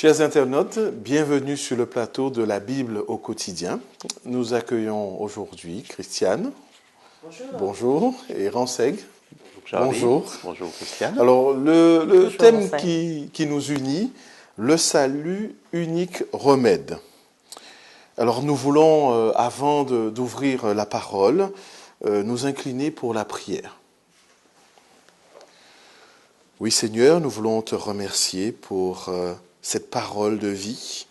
Chers internautes, bienvenue sur le plateau de la Bible au quotidien. Nous accueillons aujourd'hui Christiane. Bonjour. Bonjour. Et Ranseg. Bonjour. Bonjour Christiane. Alors, le thème Ranseg. qui nous unit, le salut, unique remède. Alors, nous voulons, avant d'ouvrir la parole, nous incliner pour la prière. Oui, Seigneur, nous voulons te remercier pour cette parole de vie.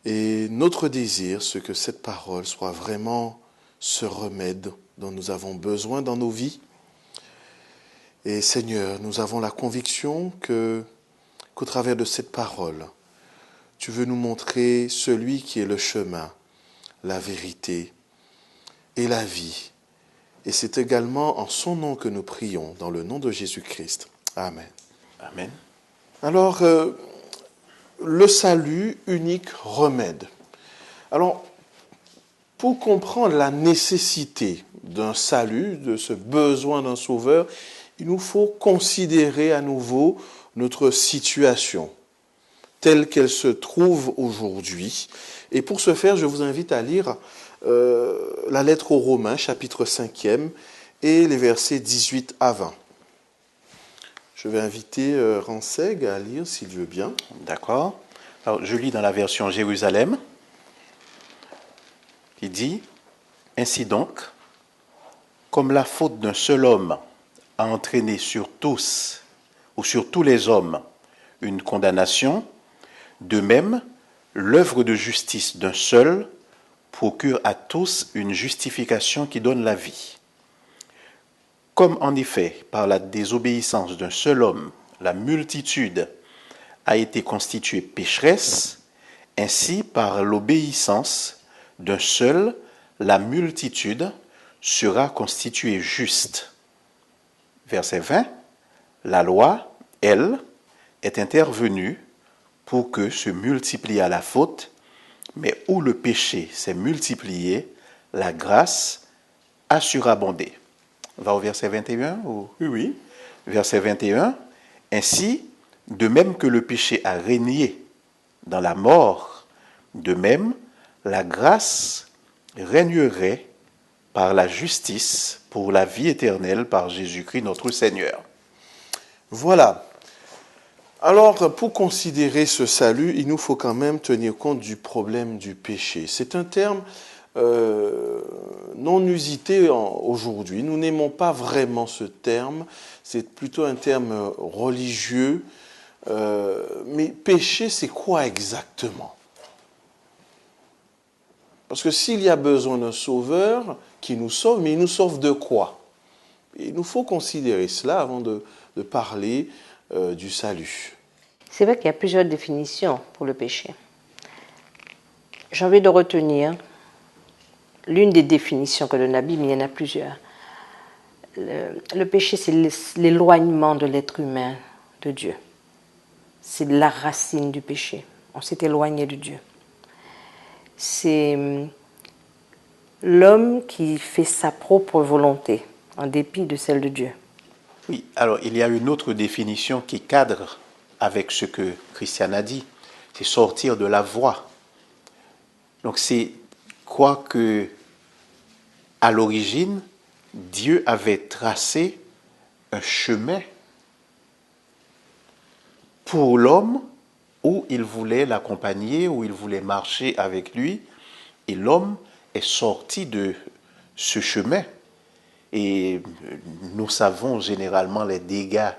Et notre désir, c'est que cette parole soit vraiment ce remède dont nous avons besoin dans nos vies. Et Seigneur, nous avons la conviction qu'au travers de cette parole, tu veux nous montrer celui qui est le chemin, la vérité et la vie. Et c'est également en son nom que nous prions, dans le nom de Jésus-Christ. Amen. Amen. Alors, le salut, unique remède. Alors, pour comprendre la nécessité d'un salut, de ce besoin d'un sauveur, il nous faut considérer à nouveau notre situation telle qu'elle se trouve aujourd'hui. Et pour ce faire, je vous invite à lire la lettre aux Romains, chapitre 5e, et les versets 18 à 20. Je vais inviter Ranseg à lire, s'il veut bien. D'accord. Alors, je lis dans la version Jérusalem, qui dit « Ainsi donc, comme la faute d'un seul homme a entraîné sur tous, ou sur tous les hommes, une condamnation, de même, l'œuvre de justice d'un seul procure à tous une justification qui donne la vie. Comme en effet, par la désobéissance d'un seul homme, la multitude a été constituée pécheresse, ainsi par l'obéissance d'un seul, la multitude sera constituée juste. » Verset 20. La loi, elle, est intervenue pour que se multipliât la faute, mais où le péché s'est multiplié, la grâce a surabondé. On va au verset 21 ou... Oui. Verset 21. Ainsi, de même que le péché a régné dans la mort, de même, la grâce régnerait par la justice pour la vie éternelle par Jésus-Christ notre Seigneur. Voilà. Alors, pour considérer ce salut, il nous faut quand même tenir compte du problème du péché. C'est un terme non usité aujourd'hui. Nous n'aimons pas vraiment ce terme. C'est plutôt un terme religieux. Mais péché, c'est quoi exactement? Parce que s'il y a besoin d'un sauveur qui nous sauve, mais il nous sauve de quoi? Il nous faut considérer cela avant de parler du salut. C'est vrai qu'il y a plusieurs définitions pour le péché. J'ai envie de retenir l'une des définitions que donne la Bible, mais il y en a plusieurs. Le péché, c'est l'éloignement de l'être humain de Dieu. C'est la racine du péché. On s'est éloigné de Dieu. C'est l'homme qui fait sa propre volonté, en dépit de celle de Dieu. Oui, alors il y a une autre définition qui cadre avec ce que Christiane a dit, c'est sortir de la voie. Donc c'est quoi que, à l'origine, Dieu avait tracé un chemin pour l'homme où il voulait l'accompagner, où il voulait marcher avec lui, et l'homme est sorti de ce chemin. Et nous savons généralement les dégâts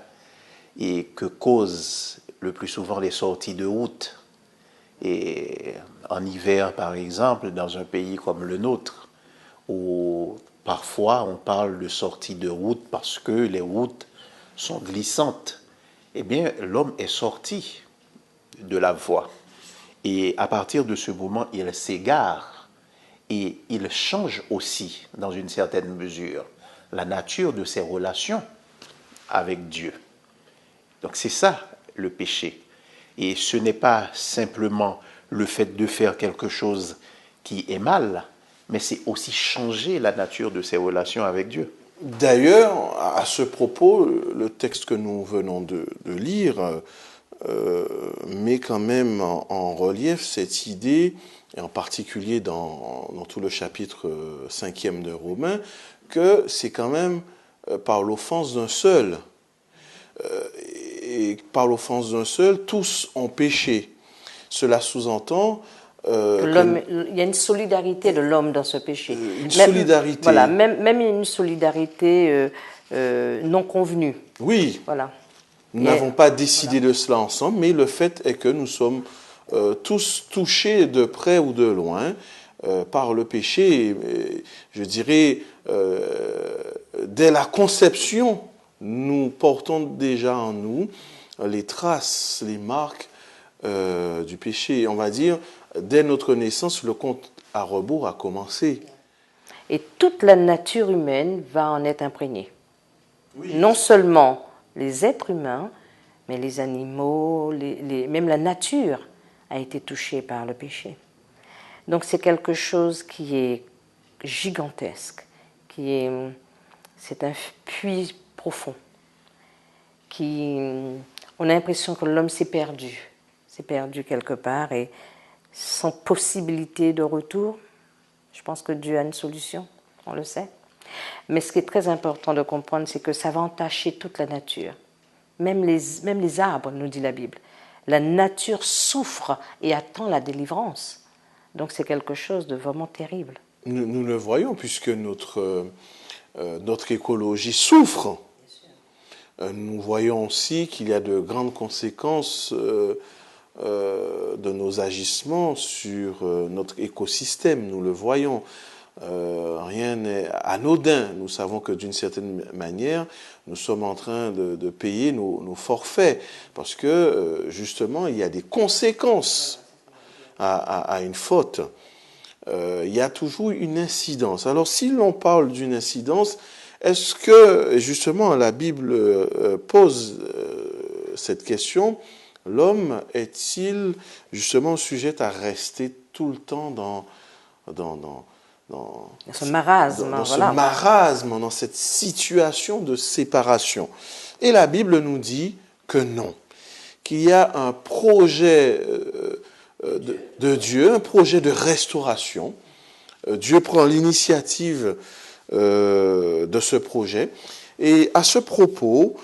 et que causent le plus souvent les sorties de route. Et en hiver, par exemple, dans un pays comme le nôtre, où parfois on parle de sortie de route parce que les routes sont glissantes, eh bien, l'homme est sorti de la voie. Et à partir de ce moment, il s'égare et il change aussi, dans une certaine mesure, la nature de ses relations avec Dieu. Donc c'est ça le péché. Et ce n'est pas simplement le fait de faire quelque chose qui est mal, mais c'est aussi changer la nature de ses relations avec Dieu. D'ailleurs, à ce propos, le texte que nous venons de lire met quand même en relief cette idée, et en particulier dans tout le chapitre 5e de Romains, que c'est quand même par l'offense d'un seul. Et par l'offense d'un seul, tous ont péché. Cela sous-entend il y a une solidarité de l'homme dans ce péché. Une solidarité. Voilà, même une solidarité non convenue. Oui. Voilà. Nous n'avons pas décidé de cela ensemble, mais le fait est que nous sommes tous touchés de près ou de loin par le péché. Je dirais, dès la conception, nous portons déjà en nous les traces, les marques du péché. On va dire, dès notre naissance, le compte à rebours a commencé. Et toute la nature humaine va en être imprégnée. Oui. Non seulement les êtres humains, mais les animaux, même la nature a été touchée par le péché. Donc c'est quelque chose qui est gigantesque, c'est un puits profond. On a l'impression que l'homme s'est perdu quelque part et sans possibilité de retour. Je pense que Dieu a une solution, on le sait. Mais ce qui est très important de comprendre, c'est que ça va entacher toute la nature. Même les arbres, nous dit la Bible. La nature souffre et attend la délivrance. Donc c'est quelque chose de vraiment terrible. Nous le voyons puisque notre écologie souffre. Nous voyons aussi qu'il y a de grandes conséquences de nos agissements sur notre écosystème. Nous le voyons. Rien n'est anodin. Nous savons que d'une certaine manière, nous sommes en train de payer nos forfaits parce que justement, il y a des conséquences à une faute. Il y a toujours une incidence. Alors, si l'on parle d'une incidence, est-ce que justement la Bible pose cette question? L'homme est-il justement sujet à rester tout le temps dans ce marasme, dans ce marasme, dans cette situation de séparation? Et la Bible nous dit que non, qu'il y a un projet de Dieu, un projet de restauration. Dieu prend l'initiative de ce projet. Et à ce propos,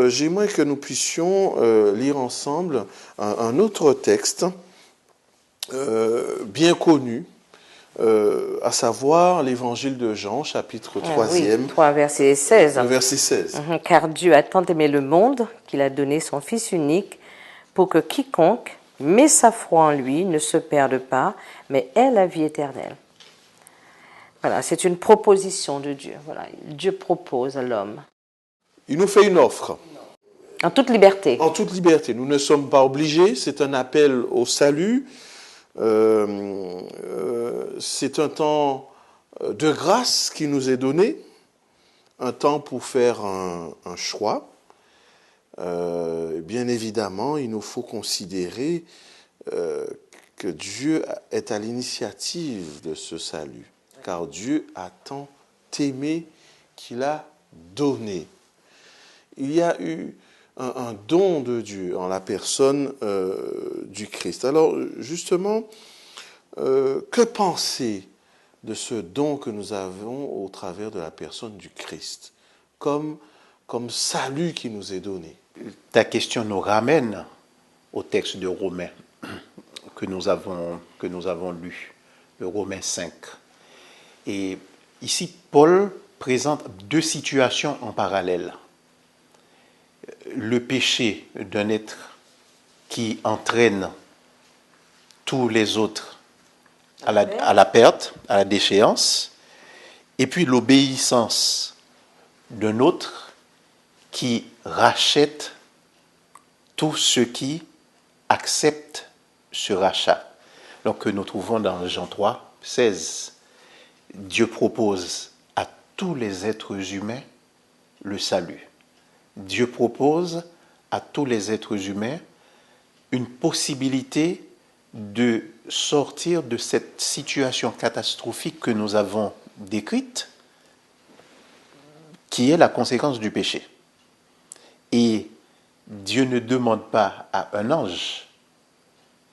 j'aimerais que nous puissions lire ensemble un autre texte bien connu, à savoir l'évangile de Jean, chapitre 3e. Oui, 3, verset 16. Verset 16. Car Dieu a tant aimé le monde qu'il a donné son Fils unique pour que quiconque met sa foi en lui ne se perde pas, mais ait la vie éternelle. Voilà, c'est une proposition de Dieu. Voilà, Dieu propose à l'homme. Il nous fait une offre. En toute liberté. En toute liberté. Nous ne sommes pas obligés. C'est un appel au salut. C'est un temps de grâce qui nous est donné. Un temps pour faire un choix. Bien évidemment, il nous faut considérer que Dieu est à l'initiative de ce salut. Car Dieu a tant aimé qu'il a donné. Il y a eu un don de Dieu en la personne du Christ. Alors justement, que penser de ce don que nous avons au travers de la personne du Christ, comme salut qui nous est donné? Ta question nous ramène au texte de Romains que nous avons lu, le Romains 5. Et ici, Paul présente deux situations en parallèle. Le péché d'un être qui entraîne tous les autres à la perte, à la déchéance, et puis l'obéissance d'un autre qui rachète tous ceux qui acceptent ce rachat. Donc que nous trouvons dans Jean 3, 16. Dieu propose à tous les êtres humains le salut. Dieu propose à tous les êtres humains une possibilité de sortir de cette situation catastrophique que nous avons décrite, qui est la conséquence du péché. Et Dieu ne demande pas à un ange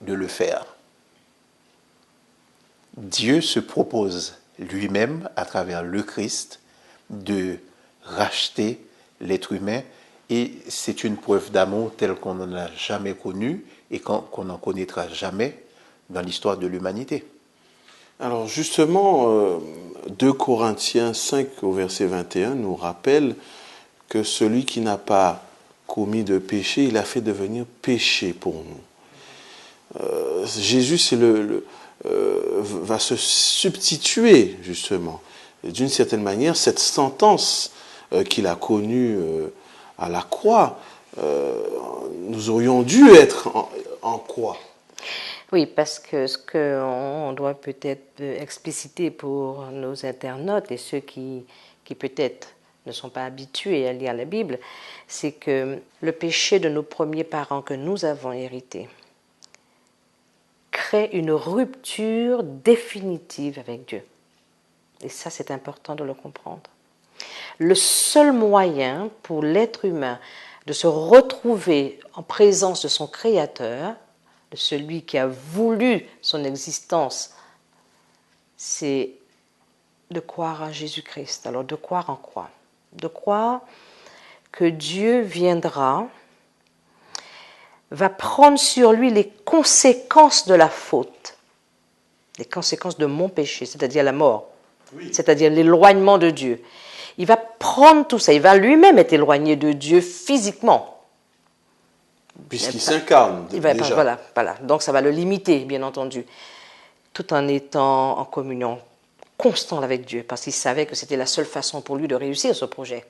de le faire. Dieu se propose lui-même, à travers le Christ, de racheter l'être humain, et c'est une preuve d'amour telle qu'on n'en a jamais connue et qu'on n'en connaîtra jamais dans l'histoire de l'humanité. Alors justement, 2 Corinthiens 5 au verset 21 nous rappelle que celui qui n'a pas commis de péché, il a fait devenir péché pour nous. Jésus va se substituer justement, d'une certaine manière, cette sentence qu'il a connue à la croix. Nous aurions dû être en croix. Oui, parce que ce qu'on doit peut-être expliciter pour nos internautes et ceux qui peut-être ne sont pas habitués à lire la Bible, c'est que le péché de nos premiers parents que nous avons hérité crée une rupture définitive avec Dieu. Et ça, c'est important de le comprendre. Le seul moyen pour l'être humain de se retrouver en présence de son Créateur, de celui qui a voulu son existence, c'est de croire en Jésus-Christ. Alors, de croire en quoi? De croire que Dieu viendra, va prendre sur lui les conséquences de la faute, les conséquences de mon péché, c'est-à-dire la mort, oui, c'est-à-dire l'éloignement de Dieu. Il va prendre tout ça, il va lui-même être éloigné de Dieu physiquement. Puisqu'il s'incarne déjà. Voilà. Donc ça va le limiter, bien entendu, tout en étant en communion constante avec Dieu, parce qu'il savait que c'était la seule façon pour lui de réussir ce projet.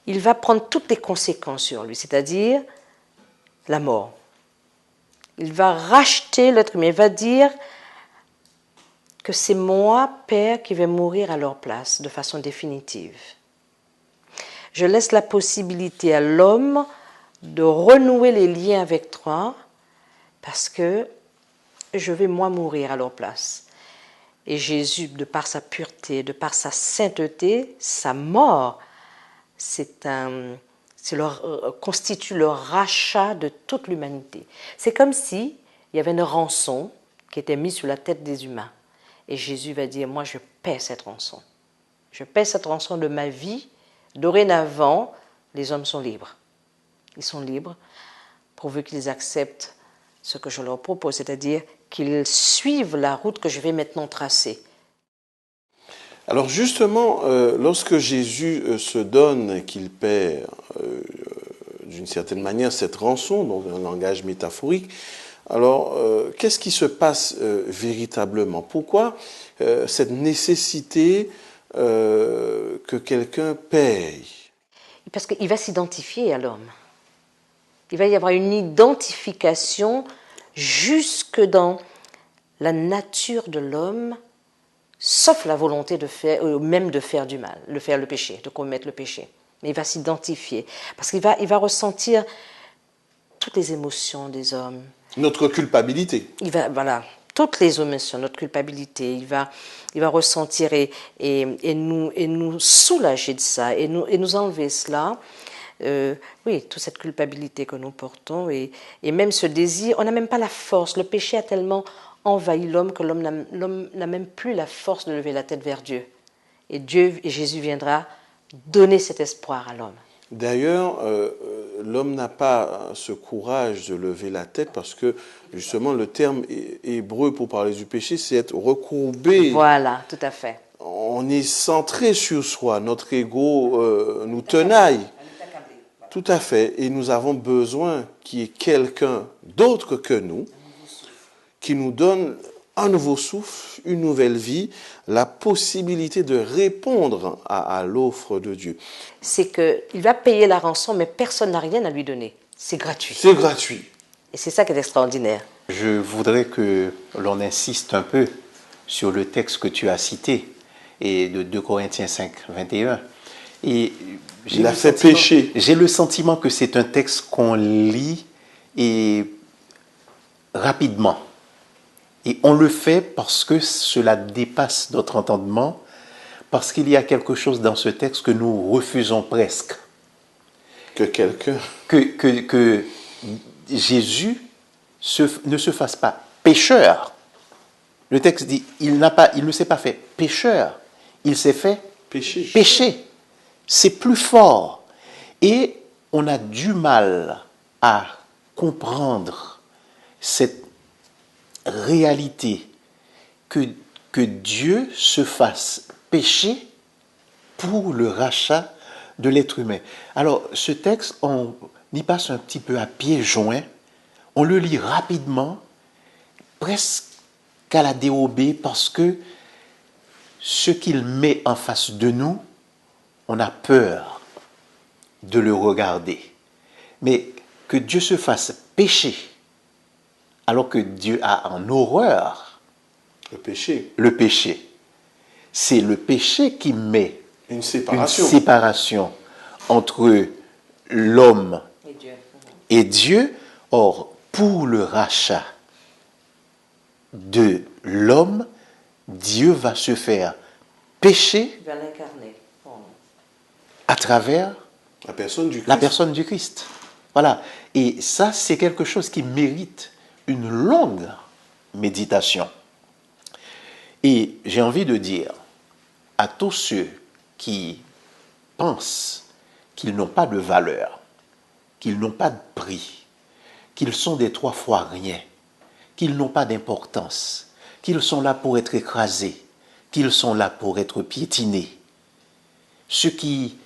Il va prendre toutes les conséquences sur lui, c'est-à-dire la mort. Il va racheter l'être humain, il va dire que c'est moi, Père, qui vais mourir à leur place de façon définitive. Je laisse la possibilité à l'homme de renouer les liens avec toi parce que je vais moi mourir à leur place. Et Jésus, de par sa pureté, de par sa sainteté, sa mort, constitue le rachat de toute l'humanité. C'est comme s'il y avait une rançon qui était mise sur la tête des humains. Et Jésus va dire, moi je paie cette rançon. Je paie cette rançon de ma vie. Dorénavant, les hommes sont libres. Ils sont libres pourvu qu'ils acceptent ce que je leur propose, c'est-à-dire qu'ils suivent la route que je vais maintenant tracer. Alors justement, lorsque Jésus se donne, qu'il paie d'une certaine manière cette rançon, dans un langage métaphorique, alors qu'est-ce qui se passe véritablement? Pourquoi cette nécessité que quelqu'un paye? Parce qu'il va s'identifier à l'homme. Il va y avoir une identification jusque dans la nature de l'homme, sauf la volonté de faire, même de faire du mal, de faire le péché, de commettre le péché. Mais il va s'identifier, parce qu'il va ressentir toutes les émotions des hommes. Notre culpabilité. Toutes les émotions, notre culpabilité. Il va ressentir et nous soulager de ça, et nous enlever cela. Toute cette culpabilité que nous portons, et même ce désir, on n'a même pas la force. Le péché a tellement envahi l'homme que l'homme n'a même plus la force de lever la tête vers Dieu. Et Jésus viendra donner cet espoir à l'homme. D'ailleurs, l'homme n'a pas ce courage de lever la tête parce que, justement, le terme hébreu pour parler du péché, c'est être recourbé. Voilà, tout à fait. On est centré sur soi, notre ego nous tenaille. Tout à fait, et nous avons besoin qu'il y ait quelqu'un d'autre que nous qui nous donne un nouveau souffle, une nouvelle vie, la possibilité de répondre à l'offre de Dieu. C'est qu'il va payer la rançon, mais personne n'a rien à lui donner. C'est gratuit. C'est gratuit. Et c'est ça qui est extraordinaire. Je voudrais que l'on insiste un peu sur le texte que tu as cité, et de 2 Corinthiens 5, 21. Et il a fait pécher. J'ai le sentiment que c'est un texte qu'on lit et rapidement. Et on le fait parce que cela dépasse notre entendement, parce qu'il y a quelque chose dans ce texte que nous refusons presque. Que quelqu'un... que Jésus ne se fasse pas pécheur. Le texte dit, il ne s'est pas fait pécheur, il s'est fait Péché. péché. C'est plus fort. Et on a du mal à comprendre cette réalité que Dieu se fasse péché pour le rachat de l'être humain. Alors, ce texte, on y passe un petit peu à pieds joints, on le lit rapidement, presque à la dérobée, parce que ce qu'il met en face de nous, on a peur de le regarder. Mais que Dieu se fasse péché, alors que Dieu a en horreur Le péché. le péché. C'est le péché qui met Une une séparation. séparation entre l'homme Et Dieu. et Dieu. Or, pour le rachat de l'homme, Dieu va se faire pécher Il va l'incarner pour nous. à travers La personne du Christ. la personne du Christ. Voilà. Et ça, c'est quelque chose qui mérite une longue méditation. Et j'ai envie de dire à tous ceux qui pensent qu'ils n'ont pas de valeur, qu'ils n'ont pas de prix, qu'ils sont des trois fois rien, qu'ils n'ont pas d'importance, qu'ils sont là pour être écrasés, qu'ils sont là pour être piétinés. Ceux qui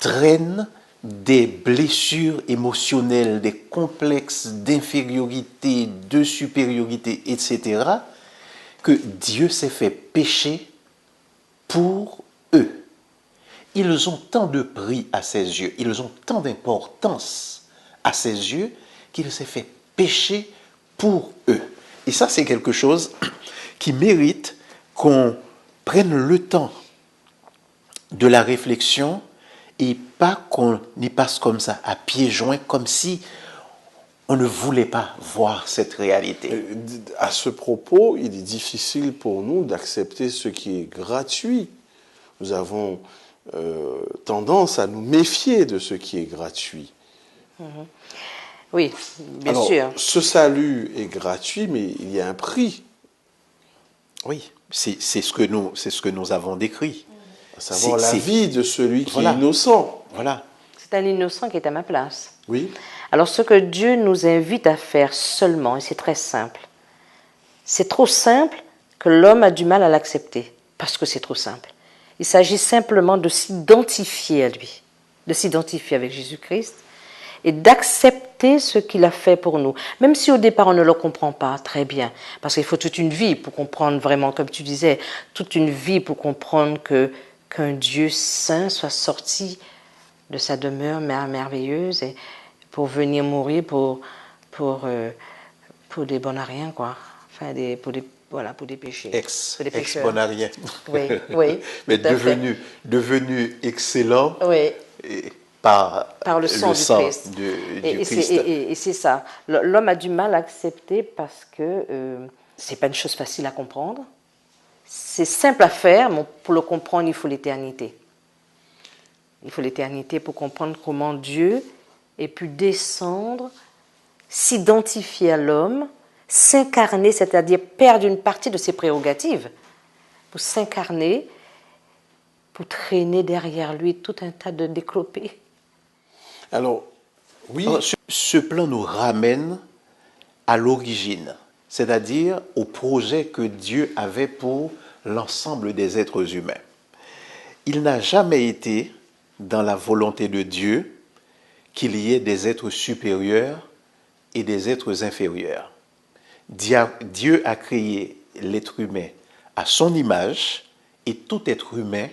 traînent des blessures émotionnelles, des complexes d'infériorité, de supériorité, etc., que Dieu s'est fait pécher pour eux. Ils ont tant de prix à ses yeux, ils ont tant d'importance à ses yeux, qu'il s'est fait pécher pour eux. Et ça, c'est quelque chose qui mérite qu'on prenne le temps de la réflexion et pas qu'on y passe comme ça, à pieds joints, comme si on ne voulait pas voir cette réalité. À ce propos, il est difficile pour nous d'accepter ce qui est gratuit. Nous avons tendance à nous méfier de ce qui est gratuit. Oui, bien Alors, sûr. ce salut est gratuit, mais il y a un prix, Oui, c'est ce que nous avons décrit. à savoir la C'est- vie de celui qui Voilà. est innocent. Voilà. C'est un innocent qui est à ma place. Oui. Alors ce que Dieu nous invite à faire seulement, et c'est très simple, c'est trop simple que l'homme a du mal à l'accepter, parce que c'est trop simple. Il s'agit simplement de s'identifier à lui, de s'identifier avec Jésus-Christ et d'accepter ce qu'il a fait pour nous. Même si au départ on ne le comprend pas très bien, parce qu'il faut toute une vie pour comprendre vraiment, comme tu disais, toute une vie pour comprendre qu'un Dieu saint soit sorti de sa demeure merveilleuse et pour venir mourir pour des bons à rien, quoi. Enfin, pour des péchés. Pour des pécheurs. Ex-bonarien. Oui, oui, Mais tout à fait. devenu excellent Oui, par le sang du Christ. du Et Christ. et c'est ça. L'homme a du mal à accepter parce que c'est pas une chose facile à comprendre. C'est simple à faire, mais pour le comprendre, il faut l'éternité. Il faut l'éternité pour comprendre comment Dieu ait pu descendre, s'identifier à l'homme, s'incarner, c'est-à-dire perdre une partie de ses prérogatives, pour s'incarner, pour traîner derrière lui tout un tas de déclopés. Alors, oui, Alors, ce plan nous ramène à l'origine, c'est-à-dire au projet que Dieu avait pour l'ensemble des êtres humains. Il n'a jamais été dans la volonté de Dieu qu'il y ait des êtres supérieurs et des êtres inférieurs. Dieu a créé l'être humain à son image et tout être humain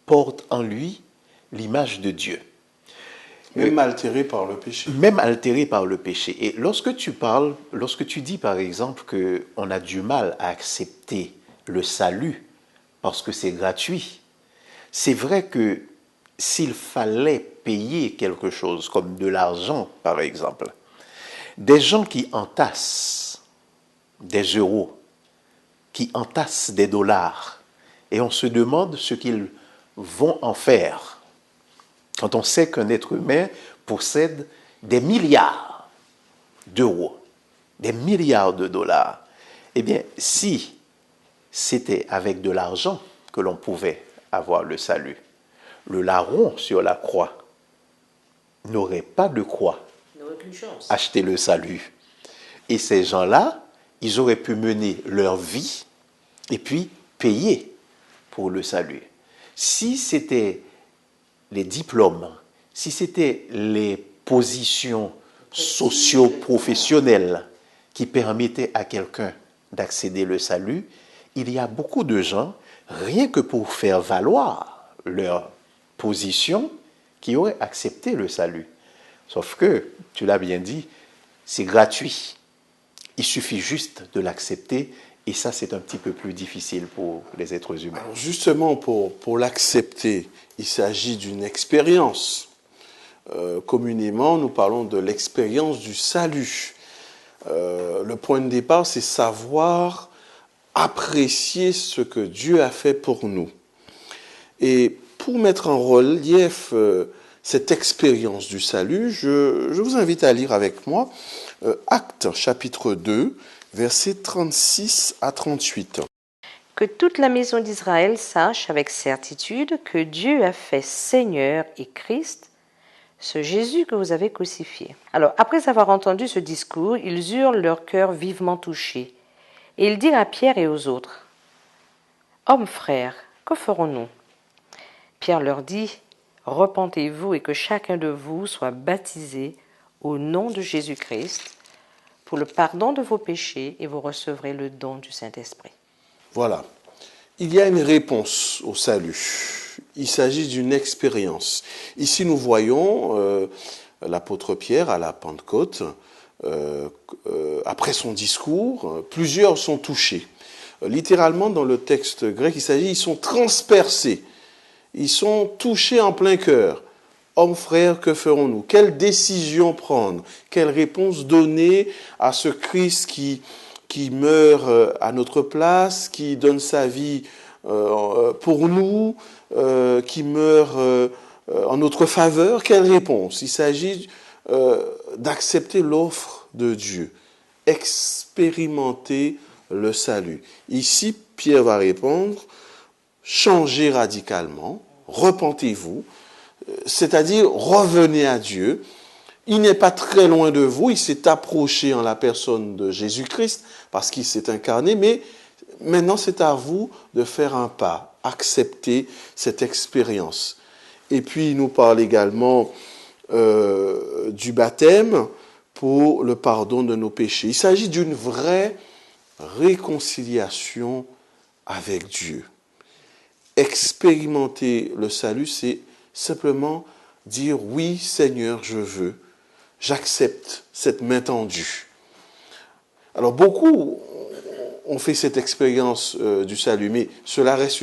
porte en lui l'image de Dieu. même altéré par le péché. Même altéré par le péché. Et lorsque tu dis par exemple qu'on a du mal à accepter le salut parce que c'est gratuit, c'est vrai que s'il fallait payer quelque chose, comme de l'argent par exemple, des gens qui entassent des euros, qui entassent des dollars, et on se demande ce qu'ils vont en faire. Quand on sait qu'un être humain possède des milliards d'euros, des milliards de dollars, eh bien, si c'était avec de l'argent que l'on pouvait avoir le salut, le larron sur la croix n'aurait pas de quoi acheter le salut. Et ces gens-là, ils auraient pu mener leur vie et puis payer pour le salut. Si c'était les diplômes, si c'était les positions socio-professionnelles qui permettaient à quelqu'un d'accéder au salut, il y a beaucoup de gens, rien que pour faire valoir leur position, qui auraient accepté le salut. Sauf que, tu l'as bien dit, c'est gratuit. Il suffit juste de l'accepter, et ça, c'est un petit peu plus difficile pour les êtres humains. Alors justement, pour l'accepter, il s'agit d'une expérience. Communément, nous parlons de l'expérience du salut. Le point de départ, c'est savoir apprécier ce que Dieu a fait pour nous. Et pour mettre en relief cette expérience du salut, je vous invite à lire avec moi Actes chapitre 2, versets 36 à 38. Que toute la maison d'Israël sache avec certitude que Dieu a fait Seigneur et Christ ce Jésus que vous avez crucifié. Alors, après avoir entendu ce discours, ils eurent leur cœur vivement touché. Et ils dirent à Pierre et aux autres, « Hommes frères, que ferons-nous » Pierre leur dit, « Repentez-vous et que chacun de vous soit baptisé au nom de Jésus-Christ pour le pardon de vos péchés et vous recevrez le don du Saint-Esprit. » Voilà. Il y a une réponse au salut. Il s'agit d'une expérience. Ici, nous voyons l'apôtre Pierre à la Pentecôte. Après son discours, plusieurs sont touchés. Littéralement, dans le texte grec, ils sont transpercés. Ils sont touchés en plein cœur. Hommes, frères, que ferons-nous? Quelle décision prendre? Quelle réponse donner à ce Christ qui meurt à notre place, qui donne sa vie pour nous, qui meurt en notre faveur? Quelle réponse? Il s'agit d'accepter l'offre de Dieu, expérimenter le salut. Ici, Pierre va répondre, changez radicalement, repentez-vous, c'est-à-dire revenez à Dieu. Il n'est pas très loin de vous, il s'est approché en la personne de Jésus-Christ parce qu'il s'est incarné, mais maintenant c'est à vous de faire un pas, accepter cette expérience. Et puis il nous parle également du baptême pour le pardon de nos péchés. Il s'agit d'une vraie réconciliation avec Dieu. Expérimenter le salut, c'est simplement dire oui Seigneur, je veux, j'accepte cette main tendue. Alors beaucoup ont fait cette expérience du salut, mais cela reste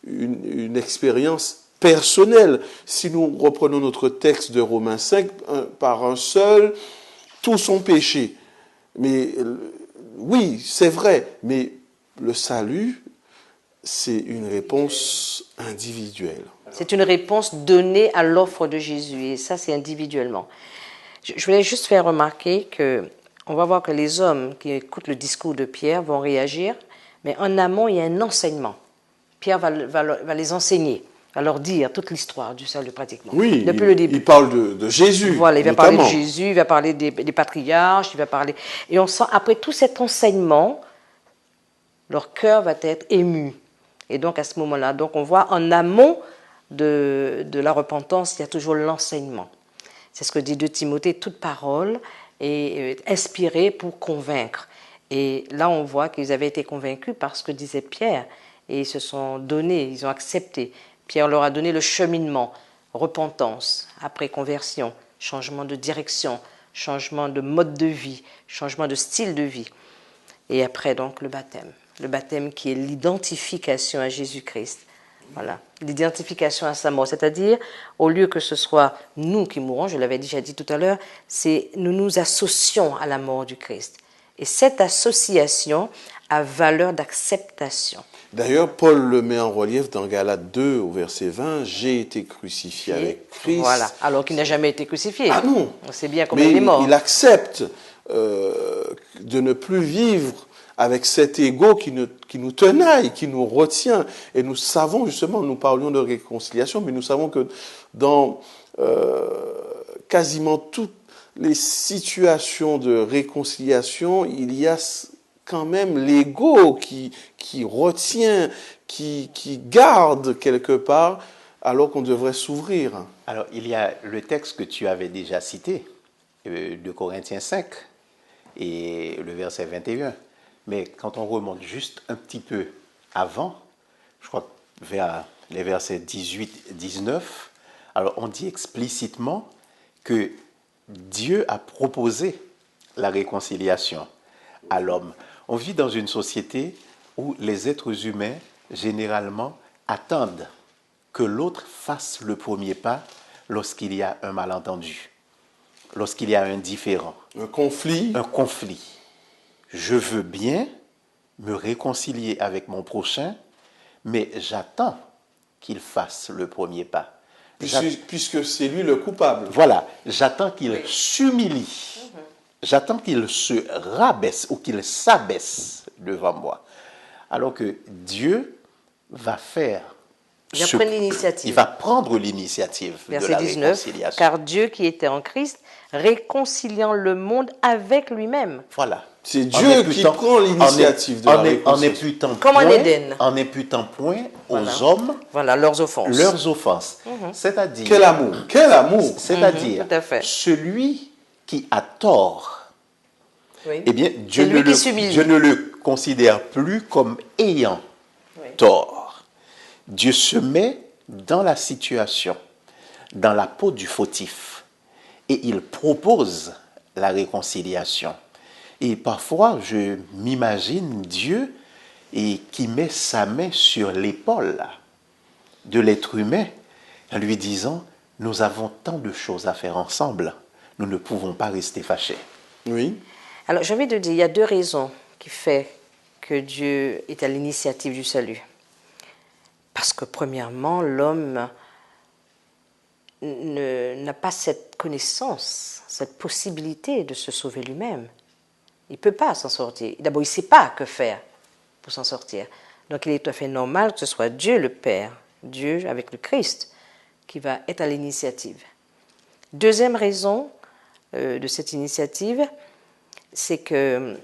une expérience personnelle. Si nous reprenons notre texte de Romains 5, par un seul, tous sont péchés. Mais oui, c'est vrai, mais le salut, c'est une réponse individuelle. C'est une réponse donnée à l'offre de Jésus, et ça, c'est individuellement. Je voulais juste faire remarquer qu'on va voir que les hommes qui écoutent le discours de Pierre vont réagir, mais en amont, il y a un enseignement. Pierre va les enseigner, va leur dire toute l'histoire du salut pratiquement. Oui, depuis le début. Il parle de Jésus. Voilà, il va notamment. parler de Jésus, il va parler des patriarches, il va parler... Et on sent, après tout cet enseignement, leur cœur va être ému. Et donc, à ce moment-là, donc on voit en amont de la repentance, il y a toujours l'enseignement. C'est ce que dit 2 Timothée, toute parole est inspirée pour convaincre. Et là, on voit qu'ils avaient été convaincus par ce que disait Pierre, et ils se sont donnés, ils ont accepté. Pierre leur a donné le cheminement, repentance, après conversion, changement de direction, changement de mode de vie, changement de style de vie. Et après, donc, le baptême qui est l'identification à Jésus-Christ. Voilà, l'identification à sa mort, c'est-à-dire, au lieu que ce soit nous qui mourons, je l'avais déjà dit tout à l'heure, c'est nous nous associons à la mort du Christ. Et cette association a valeur d'acceptation. D'ailleurs, Paul le met en relief dans Galates 2 au verset 20, j'ai été crucifié avec Christ. Voilà, alors qu'il n'a jamais été crucifié. Ah non. On sait bien comment Mais il est mort. il accepte de ne plus vivre avec cet ego qui nous tenaille, qui nous retient. Et nous savons justement, nous parlions de réconciliation, mais nous savons que dans quasiment toutes les situations de réconciliation, il y a quand même l'ego qui retient, qui garde quelque part, alors qu'on devrait s'ouvrir. Alors, il y a le texte que tu avais déjà cité, de Corinthiens 5, et le verset 21. Mais quand on remonte juste un petit peu avant, je crois vers les versets 18-19, alors on dit explicitement que Dieu a proposé la réconciliation à l'homme. On vit dans une société où les êtres humains, généralement, attendent que l'autre fasse le premier pas lorsqu'il y a un malentendu, lorsqu'il y a un différend. Un conflit. Un conflit. Je veux bien me réconcilier avec mon prochain, mais j'attends qu'il fasse le premier pas. Puisque c'est lui le coupable. Voilà, j'attends qu'il s'humilie. J'attends qu'il se rabaisse ou qu'il s'abaisse devant moi. Alors que Dieu va faire... Il va prendre l'initiative. Il va prendre l'initiative de Verset la 19, réconciliation. car Dieu qui était en Christ, réconciliant le monde avec lui-même. Voilà. C'est Dieu qui prend l'initiative de la réconciliation. Comme en Éden. En imputant point Voilà. aux hommes Voilà, leurs offenses. leurs offenses. C'est-à-dire... Quel amour, quel amour. C'est-à-dire, tout à fait. celui qui a tort, Oui. eh bien, Dieu C'est lui qui s'humilie. Dieu ne le considère plus comme ayant tort. Dieu se met dans la situation, dans la peau du fautif, et il propose la réconciliation. Et parfois, je m'imagine Dieu qui met sa main sur l'épaule de l'être humain en lui disant, nous avons tant de choses à faire ensemble, nous ne pouvons pas rester fâchés. Oui. Alors, j'ai envie de dire, il y a deux raisons qui font que Dieu est à l'initiative du salut. Parce que, premièrement, l'homme n'a pas cette connaissance, cette possibilité de se sauver lui-même. Il ne peut pas s'en sortir. D'abord, il ne sait pas que faire pour s'en sortir. Donc, il est tout à fait normal que ce soit Dieu le Père, Dieu avec le Christ, qui va être à l'initiative. Deuxième raison de cette initiative, c'est que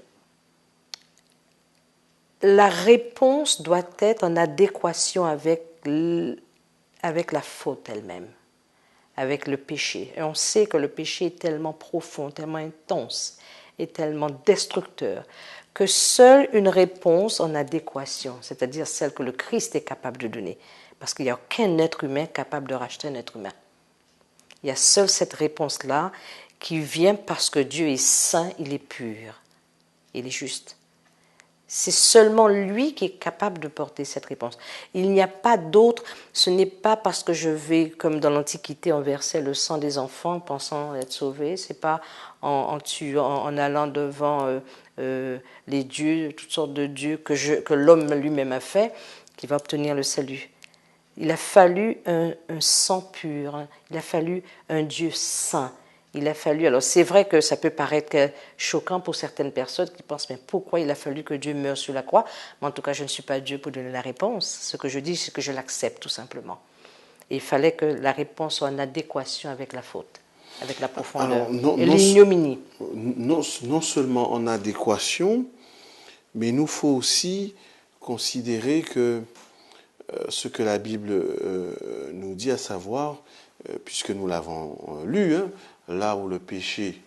la réponse doit être en adéquation avec la faute elle-même, avec le péché. Et on sait que le péché est tellement profond, tellement intense et tellement destructeur que seule une réponse en adéquation, c'est-à-dire celle que le Christ est capable de donner, parce qu'il n'y a aucun être humain capable de racheter un être humain. Il y a seule cette réponse-là qui vient parce que Dieu est saint, il est pur, il est juste. C'est seulement lui qui est capable de porter cette réponse. Il n'y a pas d'autre, ce n'est pas parce que je vais, comme dans l'Antiquité, on versait le sang des enfants pensant être sauvé, c'est pas en allant devant les dieux, toutes sortes de dieux que l'homme lui-même a fait, qui va obtenir le salut. Il a fallu un sang pur, il a fallu un Dieu saint. Il a fallu, alors c'est vrai que ça peut paraître choquant pour certaines personnes qui pensent, mais pourquoi il a fallu que Dieu meure sur la croix? Mais en tout cas, je ne suis pas Dieu pour donner la réponse. Ce que je dis, c'est que je l'accepte tout simplement. Et il fallait que la réponse soit en adéquation avec la faute, avec la profondeur et l'ignominie. Non seulement en adéquation, mais il nous faut aussi considérer que ce que la Bible nous dit, à savoir, puisque nous l'avons lu, là où le péché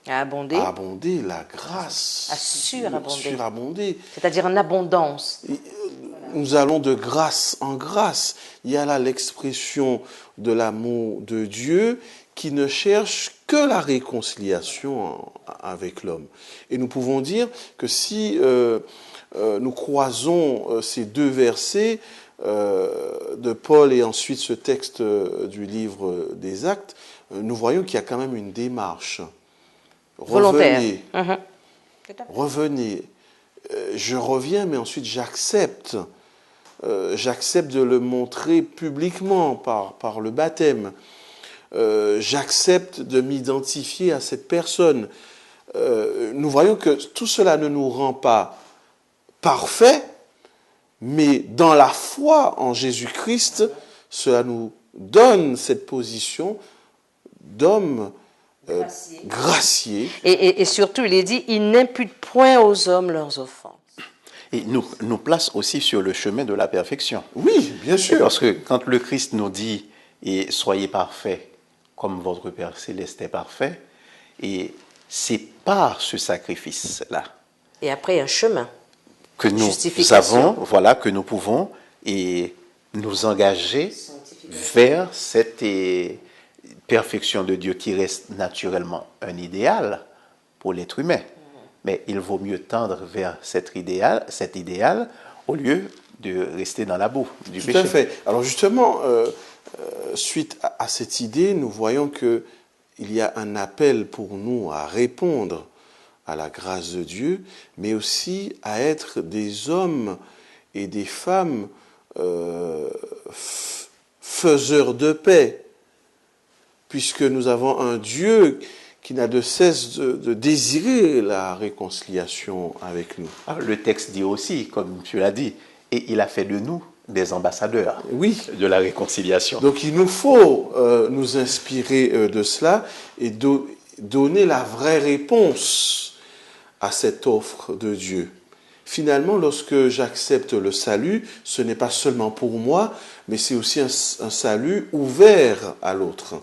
a abondé, la grâce a surabondé. C'est-à-dire en abondance. Nous allons de grâce en grâce. Il y a là l'expression de l'amour de Dieu qui ne cherche que la réconciliation avec l'homme. Et nous pouvons dire que si nous croisons ces deux versets de Paul et ensuite ce texte du livre des Actes, nous voyons qu'il y a quand même une démarche. Volontaire. Revenez. Je reviens, mais ensuite j'accepte j'accepte de le montrer publiquement par le baptême. J'accepte de m'identifier à cette personne. Nous voyons que tout cela ne nous rend pas parfaits, mais dans la foi en Jésus-Christ, cela nous donne cette position d'homme gracié. Et surtout, il est dit, il n'impute point aux hommes leurs offenses. Et nous place aussi sur le chemin de la perfection. Oui, bien sûr. Parce que quand le Christ nous dit « et soyez parfaits comme votre Père céleste est parfait », et c'est par ce sacrifice-là Et après, un chemin. que nous avons, voilà, que nous pouvons et nous engager vers cette perfection de Dieu qui reste naturellement un idéal pour l'être humain. Mais il vaut mieux tendre vers cet idéal au lieu de rester dans la boue du péché. Tout à fait. Alors justement, suite à cette idée, nous voyons qu'il y a un appel pour nous à répondre à la grâce de Dieu, mais aussi à être des hommes et des femmes faiseurs de paix, puisque nous avons un Dieu qui n'a de cesse de désirer la réconciliation avec nous. Le texte dit aussi, comme tu l'as dit, et il a fait de nous des ambassadeurs de la réconciliation. Donc il nous faut nous inspirer de cela et donner la vraie réponse à cette offre de Dieu. Finalement, lorsque j'accepte le salut, ce n'est pas seulement pour moi, mais c'est aussi un salut ouvert à l'autre.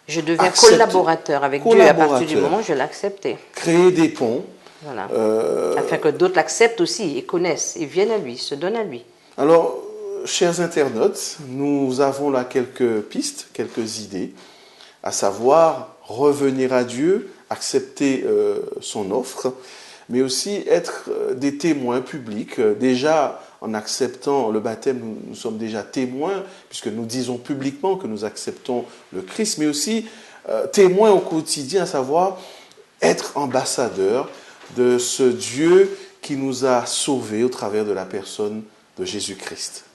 Je deviens collaborateur avec Dieu à partir du moment où je l'acceptais. Créer des ponts. Voilà. Afin que d'autres l'acceptent aussi et connaissent et viennent à lui, se donnent à lui. Alors, chers internautes, nous avons là quelques pistes, quelques idées, à savoir revenir à Dieu, accepter son offre, mais aussi être des témoins publics. Déjà, en acceptant le baptême, nous sommes déjà témoins, puisque nous disons publiquement que nous acceptons le Christ, mais aussi témoins au quotidien, à savoir être ambassadeurs de ce Dieu qui nous a sauvés au travers de la personne de Jésus-Christ.